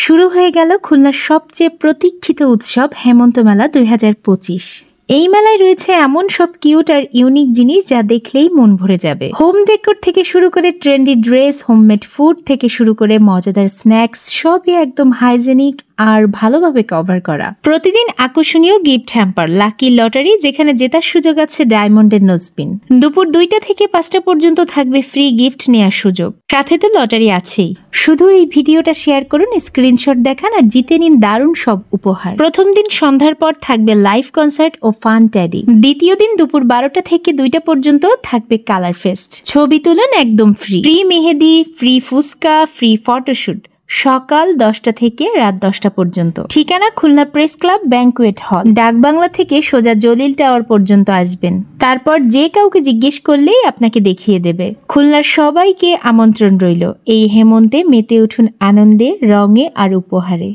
শুরু হয়ে গেল খুলনার সবচেয়ে প্রতীক্ষিত উৎসব হেমন্ত মেলা 2025। এই মেলায় রয়েছে এমন সব কিউট আর ইউনিক জিনিস যা দেখলেই মন ভরে যাবে। হোম ডেকোর থেকে শুরু করে ট্রেন্ডি ড্রেস, হোমমেড ফুড থেকে শুরু করে মজাদার স্ন্যাক্স, সবই একদম হাইজেনিক আর ভালোভাবে কভার করা। প্রতিদিন আকর্ষণীয় গিফট হ্যাম্পার, লাকি লটারি যেখানে জেতার সুযোগ আছে ডায়মন্ডের নোজপিন। দুপুর 2টা থেকে 5টা পর্যন্ত থাকবে ফ্রি গিফট নেওয়ার সুযোগ, সাথে তো লটারি আছেই। শুধু এই ভিডিওটা শেয়ার করুন, স্ক্রিনশট দেখান আর জিতে নিন দারুণ সব উপহার। প্রথম দিন সন্ধ্যার পর থাকবে লাইভ কনসার্ট ও ফান ট্যাডি। দ্বিতীয় দিন দুপুর 12টা থেকে 2টা পর্যন্ত থাকবে কালার ফেস্ট। ছবি তুলুন একদম ফ্রি, ফ্রি মেহেদি, ফ্রি ফুচকা, ফ্রি ফটোশুট। সকাল 10টা থেকে রাত 10টা পর্যন্ত। ঠিকানা খুলনা প্রেস ক্লাব ব্যাংকুয়েট হল। ডাকবাংলা থেকে সোজা জলিল টাওয়ার পর্যন্ত আসবেন, তারপর যে কাউকে জিজ্ঞেস করলেই আপনাকে দেখিয়ে দেবে। খুলনার সবাইকে আমন্ত্রণ রইল এই হেমন্তে মেতে উঠুন আনন্দে, রঙে আর উপহারে।